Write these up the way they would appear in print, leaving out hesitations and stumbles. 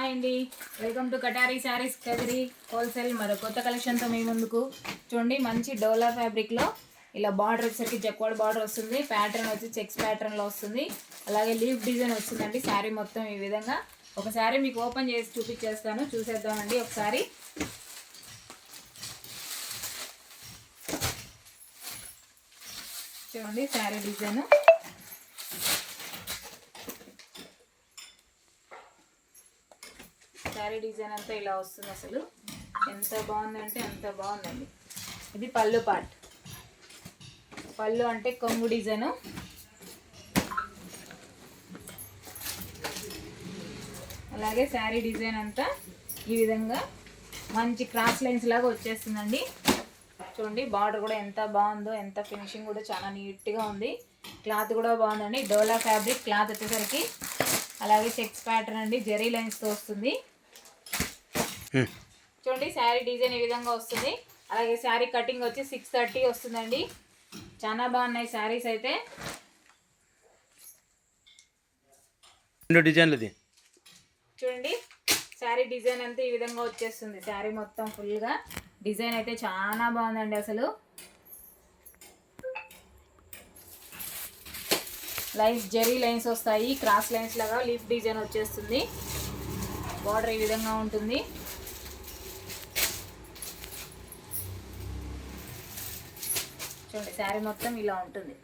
Hi అండి, welcome to కటారీ saris Kadiri wholesale. మరో కొత్త కలెక్షన్తో మీ ముందుకు. చూడండి, మంచి డోలా ఫ్యాబ్రిక్లో ఇలా బార్డర్ వచ్చేసరికి జక్వాడ్ బార్డర్ వస్తుంది. ప్యాటర్న్ వచ్చి చెక్స్ ప్యాటర్న్లో వస్తుంది. అలాగే లీఫ్ డిజైన్ వస్తుందండి శారీ మొత్తం ఈ విధంగా. ఒక శారీ మీకు ఓపెన్ చేసి చూపించేస్తాను, చూసేద్దామండి ఒకసారి. చూడండి శారీ డిజైన్. శారీ డిజైన్ అంతా ఇలా వస్తుంది. అసలు ఎంత బాగుందంటే అంత బాగుందండి. ఇది పళ్ళు పార్ట్. పళ్ళు అంటే కొంగు డిజైను. అలాగే శారీ డిజైన్ అంతా ఈ విధంగా మంచి క్రాస్ లైన్స్ లాగా వచ్చేస్తుందండి. చూడండి, బార్డర్ కూడా ఎంత బాగుందో, ఎంత ఫినిషింగ్ కూడా చాలా నీట్గా ఉంది. క్లాత్ కూడా బాగుందండి. డోలా ఫ్యాబ్రిక్ క్లాత్ వచ్చేసరికి. అలాగే చెక్స్ ప్యాటర్న్ అండి, జెరీ లైన్స్తో వస్తుంది. చూడండి, శారీ డిజైన్ ఈ విధంగా వస్తుంది. అలాగే శారీ కటింగ్ వచ్చి 630 వస్తుందండి. చాలా బాగున్నాయి శారీస్ అయితే. చూడండి, శారీ డిజైన్ అంతా ఈ విధంగా వచ్చేస్తుంది. శారీ మొత్తం ఫుల్గా డిజైన్ అయితే చాలా బాగుందండి. అసలు లైన్స్, జెరీ లైన్స్ వస్తాయి, క్రాస్ లైన్స్ లాగా లీఫ్ డిజైన్ వచ్చేస్తుంది. బార్డర్ ఈ విధంగా ఉంటుంది. చూడండి, శారీ మొత్తం ఇలా ఉంటుంది.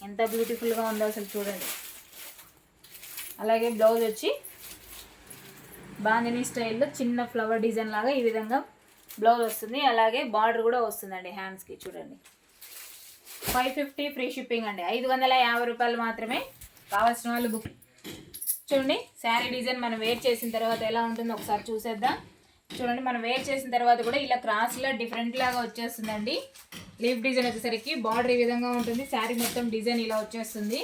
ఎంత బ్యూటిఫుల్గా ఉందో అసలు చూడండి. అలాగే బ్లౌజ్ వచ్చి బాందినీ స్టైల్లో చిన్న ఫ్లవర్ డిజైన్ లాగా ఈ విధంగా బ్లౌజ్ వస్తుంది. అలాగే బార్డర్ కూడా వస్తుందండి హ్యాండ్స్కి. చూడండి, 550 ఫ్రీ షిప్పింగ్ అండి. 550 రూపాయలు మాత్రమే. కావాల్సిన వాళ్ళు బుక్. చూడండి, శారీ డిజైన్ మనం వేర్ చేసిన తర్వాత ఎలా ఉంటుందో ఒకసారి చూసేద్దాం. చూడండి, మనం వేర్ చేసిన తర్వాత కూడా ఇలా క్రాస్లో డిఫరెంట్ లాగా వచ్చేస్తుందండి. లీఫ్ డిజైన్ వచ్చేసరికి బార్డర్ ఈ విధంగా ఉంటుంది. శారీ మొత్తం డిజైన్ ఇలా వచ్చేస్తుంది.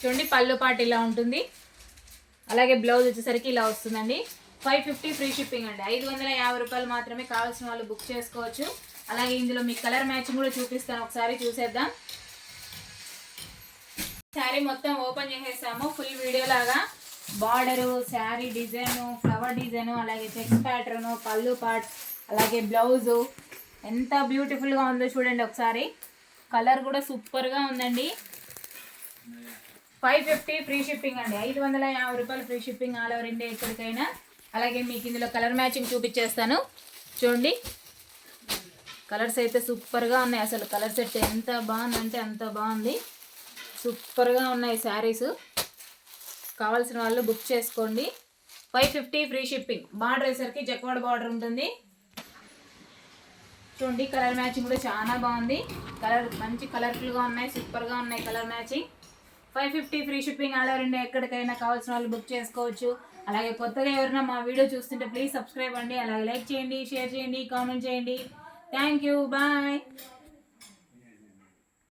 చూడండి, పళ్ళు పాటు ఇలా ఉంటుంది. అలాగే బ్లౌజ్ వచ్చేసరికి ఇలా వస్తుందండి. 550 ఫ్రీ షిప్పింగ్ అండి. 550 రూపాయలు మాత్రమే. కావాల్సిన వాళ్ళు బుక్ చేసుకోవచ్చు. అలాగే ఇందులో మీకు కలర్ మ్యాచింగ్ కూడా చూపిస్తాను, ఒకసారి చూసేద్దాం. శారీ మొత్తం ఓపెన్ చేసేసాము ఫుల్ వీడియో లాగా. Border, sari design, flower design, అలాగే చెక్స్ ప్యాటర్ను, పళ్ళు పార్ట్, అలాగే బ్లౌజు ఎంత బ్యూటిఫుల్గా ఉందో చూడండి ఒకసారి. కలర్ కూడా సూపర్గా ఉందండి. 550 ఫ్రీ షిప్పింగ్ అండి. 550 రూపాయలు free shipping all over India ఎక్కడికైనా. అలాగే మీకు ఇందులో కలర్ మ్యాచింగ్ చూపించేస్తాను. చూడండి, కలర్స్ అయితే సూపర్గా ఉన్నాయి. అసలు కలర్ సెట్ ఎంత బాగుందంటే అంత బాగుంది. సూపర్గా ఉన్నాయి శారీస్. కావాల్సిన వాళ్ళు బుక్ చేసుకోండి. 550 ఫ్రీ షిప్పింగ్. బార్డర్ వేసరికి జక్వాడ్ బార్డర్ ఉంటుంది. చూడండి, కలర్ మ్యాచింగ్ కూడా చాలా బాగుంది. కలర్ మంచి కలర్ఫుల్గా ఉన్నాయి, సూపర్గా ఉన్నాయి colour matching. 550 free shipping all over India ఎక్కడికైనా. కావాల్సిన వాళ్ళు బుక్ చేసుకోవచ్చు. అలాగే కొత్తగా ఎవరైనా మా వీడియో చూస్తుంటే ప్లీజ్ సబ్స్క్రైబ్ అండి. అలాగే లైక్ చేయండి, షేర్ చేయండి, కామెంట్ చేయండి. Thank you, bye.